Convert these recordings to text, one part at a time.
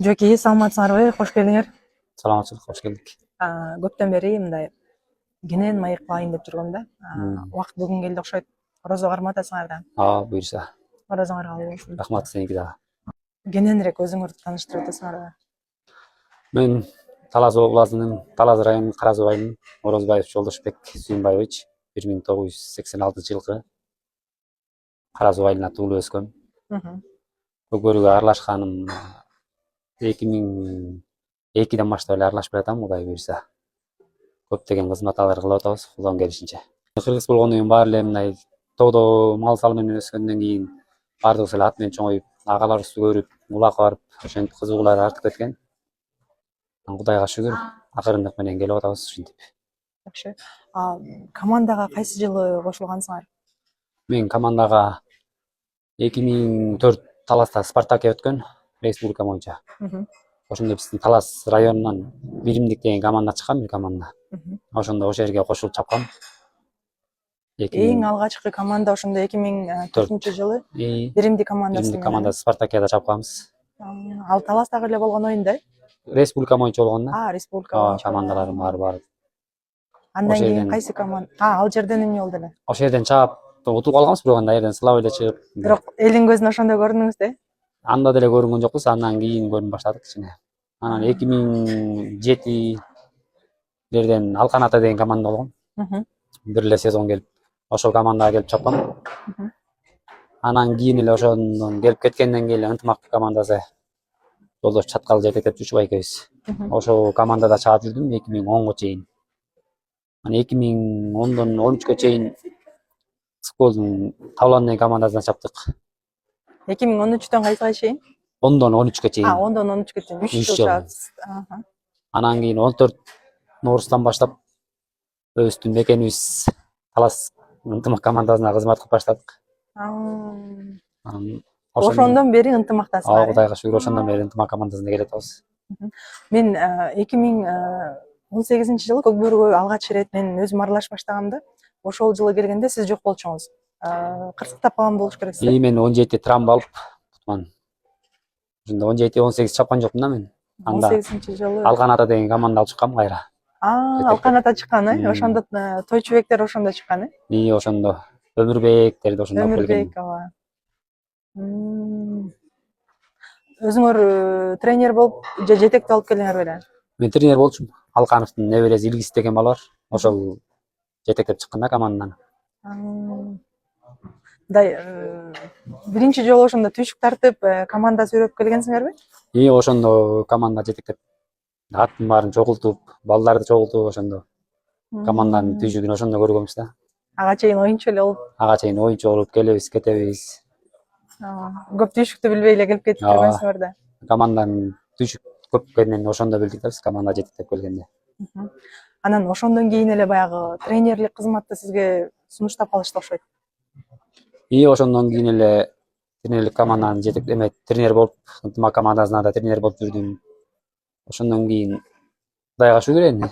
Жоки, саламатсыңарбы? Кош келиңер. Саламатчылык, кош келдик. Көптөн бери мындай кенен маек кылайын деп жүргөм да. Убакыт бүгүн келди окшойт. Орозо карматасыңар да. Буюрса. Орозоңар кабыл болсун. Рахмат сеники дагы. Кененирээк өзүңөрдү тааныштырып өтөсүңөрбү? Мен Талас областынын Талас районунун Каразы айылынын Орозбаев Жолдошбек Сүйүнбаевич 1986 жылкы Каразы айылына туулуп өскөм. Көкбөрүгө аралашканым 2002ден баштап эле аралашып жатам, Кудай буюрса. Көптөгөн кызматтар кылып атабыз, Кудайдын келишинче. Кыргыз болгондон кийин баары эле мындай тоодо мал сал менен өскөндөн кийин баардыгыбыз эле ат менен чоңоюп, агаларыбызды көрүп, улакка барып, ошентип кызыгуулар артып кеткен. Кудайга шүгүр, акырындык менен келип атабыз ушинтип. Жакшы. Командага кайсы жылы кошулгансыңар? Мен командага 2004 Таласта Спартак өткөн, республика боюнча. Ошондо биздин Талас районунан Биримдик деген команда чыккан, бир команда. Ошондо ошол жерге кошулуп чапкам. Эң алгачкы команда ошондо 2004-жылы Биримдик командасы. Биримдик командасы Спартакиада чапканбыз. Ал Таластагы эле болгон оюнда? Республика боюнча болгон да. Республика боюнча. Командаларым баары. Андан кийин кайсы команда? Ал жерден эмне болду эле? Ошол жерден чаап утуп калганбыз, бирок анда жерден сылап эле чыгып. Бирок элдин көзүнө ошондо көрүндүңүз да? Анда деле көрүнгөн жокпуз, андан кийин көрүнүп баштадык кичине. Анан 2007-лерден Алкан Ата деген команда болгон. Бир эле сезон келип, ошол командага келип чапкам. Анан кийин эле ошондон келип кеткенден кийин Ынтымак командасы Жолдош Чаткал жетектеп жүрчү экөөбүз. Ошол командада чаап жүрдүм 2010го чейин. Анан 2010дон 13кө чейин Сколдун Тавлан деген командасына чаптык. 2013дөн кайсыга чейин? 10дон 13кө чейин. 10дон 13кө чейин 3 жыл чаптсыз. Анан кийин 14 Науруздан баштап өзүбүздүн мекенибиз Талас Ынтымак командасына кызмат кылып баштадык. Ошондон бери ынтымактасыңар. Кудайга шүгүр, ошондон бери ынтымак командасына келип атабыз. Мен 2018-жылы Көкбөрүгө алгач ирет мен өзүм аралашып баштаганымда, ошол жылы келгенде сиз жок болчуңуз. Кырсыктап калган болуш керек сиз. Мен 17 травма алып, ошондо 17-18 чапкан жокмун да мен. Анда 18-жылы Алкан Ата деген команда алып чыккам кайра. Алкан Ата чыккан, ошондо тойчубектер ошондо чыккан, ошондо Өмүрбектерди ошондо алып келген. Өмүрбек, Өзүңөр тренер болуп же жетектеп алып келдиңер беле? Мен тренер болчумун. Алкановдун небереси Илгиз деген бала бар. Ошол жетектеп чыккан да команданан. Биринчи жолу ошондо түйшүк тартып, команда сүрөп келгенсиңерби? Ошондо команда жетектеп аттын баарын чогултуп, балдарды чогултуп, ошондо команданын түйшүгүн ошондо көргөнбүз да. Ага чейин оюнчу эле болуп. Ага чейин оюнчу болуп келебиз, кетебиз. Көп түйшүктү билбей эле келип кетип жүргөнсүңөр да. Команданын түйшүк көп экенин ошондо билдик да, биз команда жетектеп келгенде. Анан ошондон кийин эле баягы тренерлик кызматты сизге сунуштап калышты окшойт. Ошондон кийин эле тренерлик команданын тренер болуп, Ынтымак командасына да тренер болуп жүрдүм. Ошондон кийин Кудайга шүгүр эми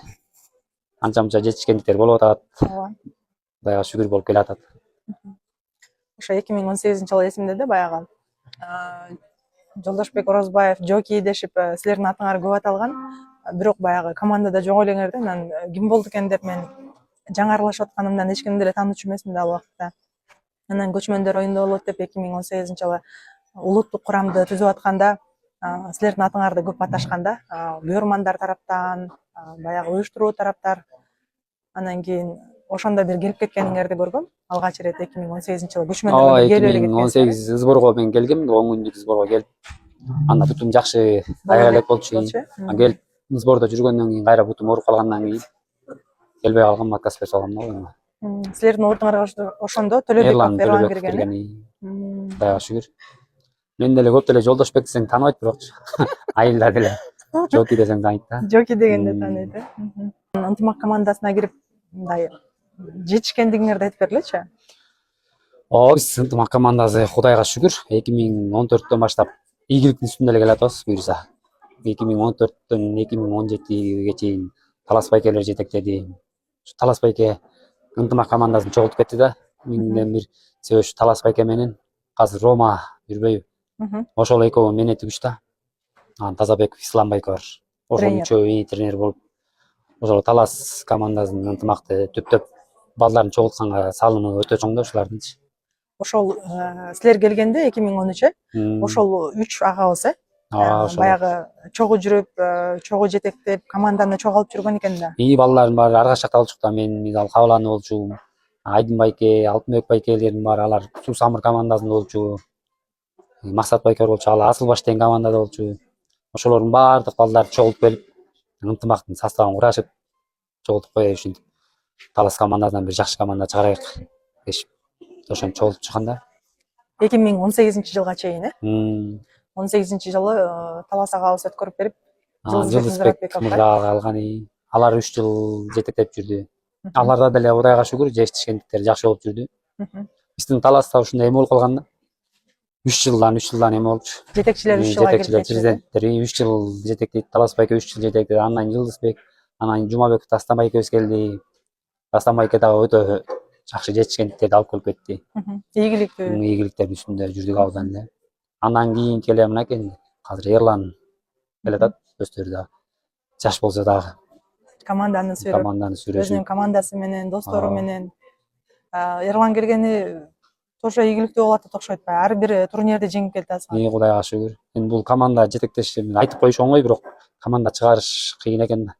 анча-мынча жетишкендиктер болуп атат. Кудайга шүгүр болуп келатат. Ошо 2018-жылы эсимде да, баягы Жолдошбек Орозбаев Жоки дешип силердин атыңар көп аталган. Бирок баягы командада жок элеңер да, анан ким болду экен деп мен жаңы аралашып атканымдан эч кимди деле таанычу эмесмин да ал убакта. Анан көчмөндөр оюнда болот деп 2018-жылы улуттук курамды түзүп атканда силердин атыңарды көп аташканда, Бүйөрмандар тараптан, баягы уюштуруу тараптар. Анан кийин ошондо бир келип кеткениңерди көргөм. Алгач ирет 2018-жылы көчмөндөргө келип кеткен. 2018 сборго мен келгем, 10 күндүк сборго келип. Анда бутум жакшы аялап болчу. Келип сбордо жүргөндөн кийин кайра бутум ооруп калгандан кийин келбей калгам, отказ берип салгам да. Силердин ордуңарга ошондо Төлөбеков Эрлан кирген. Кудайга шүгүр. Мен деле көп деле Жолдошбек десең тааныбайт, бирок айылда деле Жоки десең тааныйт да. Жоки дегенде тааныйт. Ынтымак командасына кирип мындай жетишкендигиңерди айтып бергилечи. Биз Ынтымак командасы Кудайга шүгүр 2014дөн баштап ийгиликтин үстүндө эле келатабыз буюрса. 2014дөн 2017ге чейин Талас байкелер жетектеди. Талас байке Ынтымак командасын чогултуп кетти да. Менден бир себеп Талас байке менен азыр Рома жүрбөйбү. Ошол экөө менетигүч да. анан Тазабеков Исламбек бар. Ошол Тренер. үчөө тренер болуп, ошол Талас командасынын ынтымакты түптөп балдарын чогултканга салымы өтө чоң да ушулардынчы. Ошол силер келгенде 2013 ошол 3 агабыз Ошол. баягы чогуу жүрүп, чогуу жетектеп, команданы чогуу алып жүргөн экен да. Балдардын баары ар кайсы жакта болчук да. Мен мисалы Кабыланы болчумун. Айдын байке, Алтынбек байкелердин баары алар Суу Самыр командасында болчу. Максат байке болчу, ал Асылбаш деген командада болчу. Ошолордун баардык балдары чогулуп келип, ынтымактын составын курашып, чогултуп коелу ушинтип Талас командасынан бир жакшы команда чыгарайык дешип, ошентип чогултуп чыккан да. 2018-жылга чейин 18-жылы Талас агабыз өткөрүп берип, Жылдызбек мырза алган. Алар 3 жыл жетектеп жүрдү. Аларда деле Кудайга шүгүр жетишкендиктери жакшы болуп жүрдү. Биздин Таласта ушундай эме болуп калганда 3 жылдан эме болчу. Жетекчилер 3 жылга Жетекчилер, президенттер 3 жыл жетектейт. Талас байке 3 жыл жетектейт. Андан Жылдызбек, анан Жумабеков Дастан байкебиз келди. Дастан байке дагы өтө жакшы жетишкендиктерди алып келип кетти. Ийгиликтердин үстүндө жүрдүк абдан эле. Андан кийин келе мынакей азыр Эрлан келатат, өздөрү дагы жаш болсо дагы команданы сүрөп, өзүнүн командасы менен, достору менен. Эрлан келгени тоже ийгиликтүү болуп атат окшойт. Ар бир турнирди жеңип келет азыр. Кудайга шүгүр. Эми бул команда жетектеш айтып коюш оңой, бирок команда чыгарыш кыйын экен да.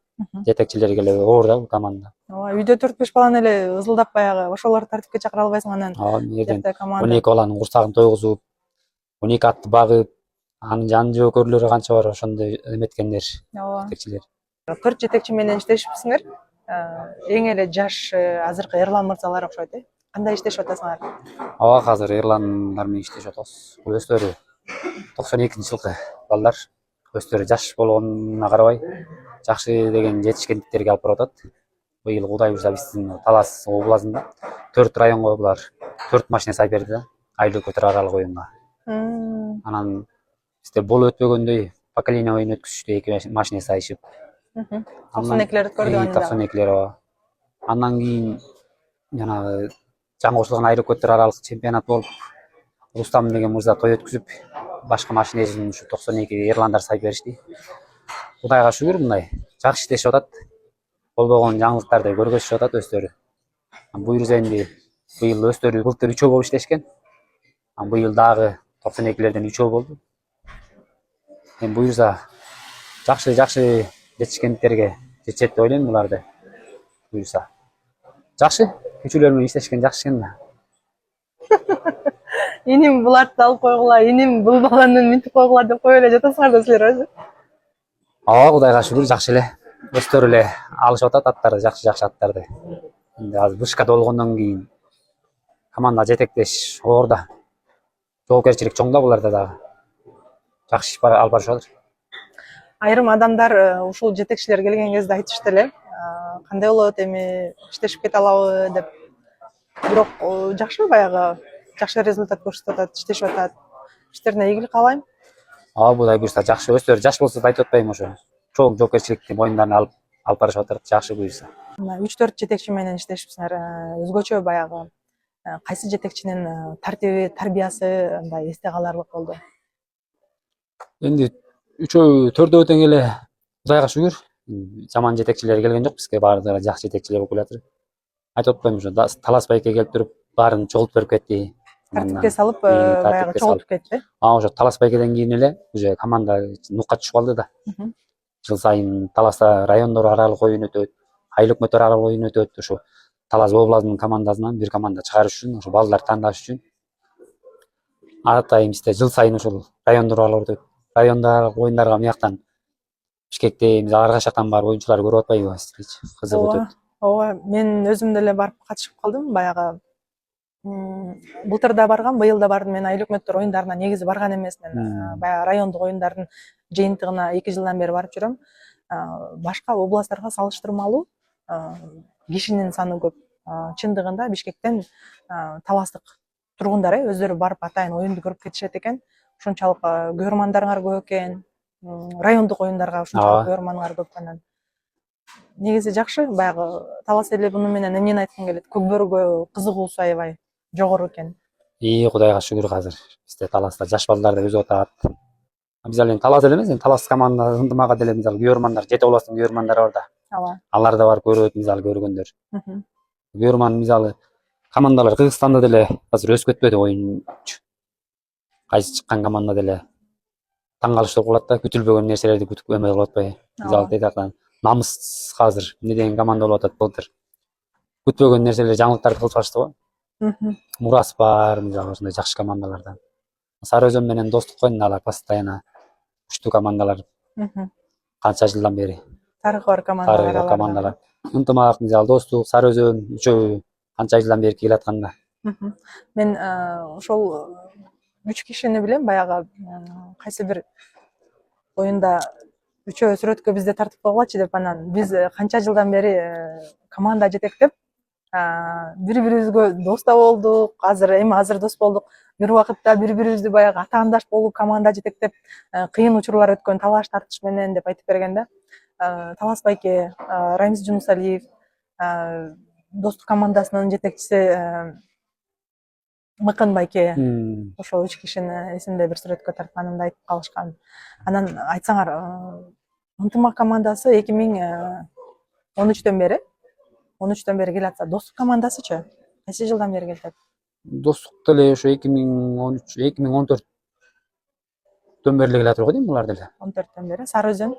Жетекчилерге эле оор да бул команда. Ооба, үйдө 4-5 баланы эле ызылдап баягы ошолорду тартипке чакыра албайсың, анан. Жерден 12 баланын курсагын тойгузуп, 12 атты багып, анын жан жоокөрлөрү канча бар, ошондой эметкендер жетекчилер. 4 жетекчи менен иштешипсиңер. Эң эле жаш азыркы Эрлан мырзалар окшойт, Кандай иштешип атасыңар? Азыр Эрландар менен иштешип атабыз. Бул өздөрү 92-жылкы балдар. Өздөрү жаш болгонуна карабай, жакшы деген жетишкендиктерге алып барып атат. Быйыл Кудай буюрса биздин Талас областында 4 районго булар 4 машина сай берди да, айлык өтөр аралык оюнга. Анан бизде болуп өтпөгөндөй поколение оюн өткүзүштү, 2 машина сайышып. 92-лер өткөрдү аны. 92-лер. Андан кийин жанагы жаңы кошулган айлык өтөр аралык чемпионат болуп, Рустам деген мырза той өткүзүп, башка машина эжин ушу 92 Эрландар сай беришти. Кудайга шүгүр, мындай жакшы иштешип атат. Болбогон жаңылыктарды көргөзүшүп атат өздөрү. Буюрса энди быйыл өздөрү былтыр 3 болуп иштешкен. Быйыл дагы 92-лерден 3 болду. Эми буюрса жакшы жетишкендиктерге жетет деп ойлойм буларды. Буюрса жакшы, күчүлөр менен иштешкен жакшы экен да. Иним буларды алып койгула, иним бул баланы минтип койгула деп кое эле жатасыңар да силер өзү. Кудайга шүгүр, жакшы эле. Өздөрү эле алышып атат аттарды, жакшы аттарды. Эми азыр вышкада болгондон кийин команда жетектеш оор да. Жоопкерчилик чоң да буларда дагы. Жакшы иш алып барышып атат. Айрым адамдар ушул жетекчилер келген кезде айтышты эле, кандай болот эми иштешип кете алабы деп. Бирок жакшы, баягы жакшы результат көрсөтүп атат, иштешип атат. Иштерине ийгилик каалайм. Кудай буюрса жакшы, өздөрү жаш болсо да айтып атпайбы ошо. Чоң жоопкерчиликти мойнундарына алып барышып атат, жакшы буюрса. 3-4 жетекчи менен иштешипсиңер. Өзгөчө баягы кайсы жетекчинин тартиби, тарбиясы андай эсте каларлык болду? Энди үчөө төрдөө тең эле, Кудайга шүгүр. Жаман жетекчилер келген жок бизге, баардыгы жакшы жетекчилер болуп келатыр. Айтып атпаймынбы, ошо Талас байке келип туруп, баарын чогултуп берип кетти. Тартипке салып, баягы чогултуп кетти. Ошо Талас байкеден кийин эле уже команда нукка түшүп калды да. Жыл сайын Таласта райондор аралык оюн өтөт, айлык өтөр аралык оюн өтөт. Ошо Талас областынын командасынан бир команда чыгарыш үчүн, ошо балдар тандаш үчүн атайын бизде жыл сайын ошол райондор аралык өтөт. Райондор оюндарга мыяктан Бишкекте ар кайсы жактан барып оюнчулар көрүп атпайбы? Кызык өтөт. Ооба, мен өзүм деле барып катышып калдым. Баягы былтыр да баргам, быйыл да бардым. Мен айлык өтөр оюндарына негизи барган эмесмин. Баягы райондук оюндардын жыйынтыгына 2 жылдан бери барып жүрөм. Башка областтарга салыштырмалуу кишинин саны көп. Чындыгында Бишкектен таластык тургундар өздөрү барып атайын оюнду көрүп кетишет экен. Ушунчалык көрөрмандарыңар көп экен. Райондук оюндарга ушунчалык көрөрманыңар көп анан. Негизи жакшы, баягы Талас эли буну менен эмнени айткым келет? Көкбөрүгө кызыгуусу аябай жогору экен. Кудайга шүгүр, азыр бизде Таласта жаш балдар да өсүп атат. Биз ал эми талас эле эмес, эми талас команда ынтымагы деле мисалы күйөрмандар, жете областын күйөрмандары бар да. ооба. Алар да барып көрөт, мисалы көргөндөр. Мхм. Күйөрман мисалы командалар Кыргызстанда деле азыр өсүп кетпеди оюнчу. Кайсы чыккан команда деле таң калыштуу кылат да, күтүлбөгөн нерселерди күтүп эме кылып атпайбы. Мисалы айтакан намыс азыр эмне деген команда болуп атат былтыр. Күтпөгөн нерселер, жаңылыктарды кылып чыгышты го. Мхм. Мурас бар, мисалы ошондой жакшы командалардан. Сары Өзөн менен достук кой, алар постоянно күчтүү командалар Мхм. канча жылдан бери. Тарыхы бар командалар Тарыхы бар аларда. командалар. Ынтымак, мисалы достук, Сары Өзөн үчөө канча жылдан бери келатканда. Мхм. Мен ошол 3 кишини билем, баягы кайсы бир оюнда үчөө сүрөткө бизди тартып койгулачы деп, анан биз канча жылдан бери команда жетектеп бири бирибизге дос да болдук, азыр дос болдук. Бир убакытта бири бирибизди баягы атаандаш болуп команда жетектеп кыйын учурлар өткөн, талаш тартыш менен деп айтып берген да. Талас байке, Рамиз Жунусалиев, достук командасынын жетекчиси Мыкын байке, ошол 3 кишини эсимде бир сүрөткө тартканымда айтып калышкан. Анан айтсаңар, ынтымак командасы 2013 бери келатса, достук командасычы кайсы жылдан бери келатат? Достук деле ошо 2013, 2014 бери келатыр го дейм булар деле. 14 бери. Сары Өзөн?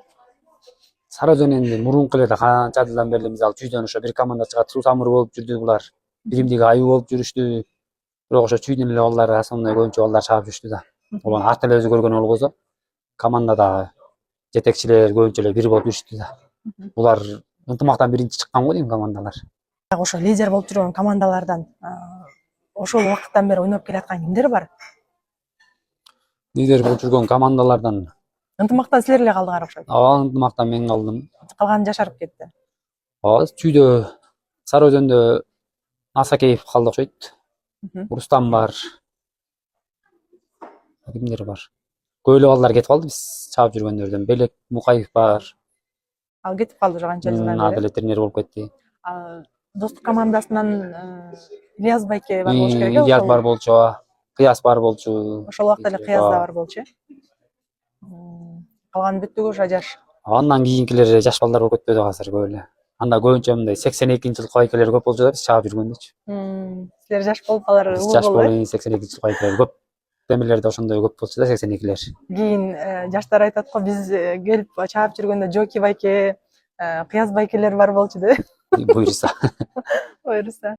Сары Өзөн энди мурунку эле канча жылдан бери мисалы чүйдөн ошо бир команда чыгат, Суу Самыр болуп жүрдү булар. Биримдиги Аюу болуп жүрүштү. Бирок ошо чүйдөн эле балдар основной көбүнчө балдар чаап жүрүштү да. Олар ат эле өзү көргөн болгосо, командада жетекчилер көбүнчө эле бир болуп жүрүштү да. Булар ынтымактан биринчи чыккан го дейм командалар. Ошо лидер болуп жүргөн командалардан ошол убакыттан бери ойноп келаткан кимдер бар? Лидер болуп жүргөн командалардан Ынтымактан силер эле калдыңар окшойт. ынтымактан мен калдым. Калганы жашарып кетти. Чүйдө Сары Өзөндө Асакеев калды окшойт. Рустам бар. Кимдер бар? Көп эле балдар кетип калды биз чаап жүргөндөрдөн. Белек Мукаев бар. Ал кетип калды уже канча жылдан бери. Деле тренер болуп кетти. Достук командасынан Ильяс байке бар болуш керек. Ильяс бар болчу, Кыяс бар болчу. Ошол убакта эле Кыяс да бар болчу. Калган бүттүгү ошо жаш. Андан кийинкилер жаш балдар болуп кетпеди азыр көп эле. Анда көбүнчө мындай 82-жылкы байкелер көп болчу да биз чаап жүргөндөчү. Силер жаш болуп алар улуу болду. Жаш болуп 82-жылкы байкелер көп. Темирлерде ошондой көп болчу да 82-лер. Кийин жаштар айтат го, биз келип чаап жүргөндө Жоки байке, Кыяз байкелер бар болчу деп. Буюрса. Буюрса.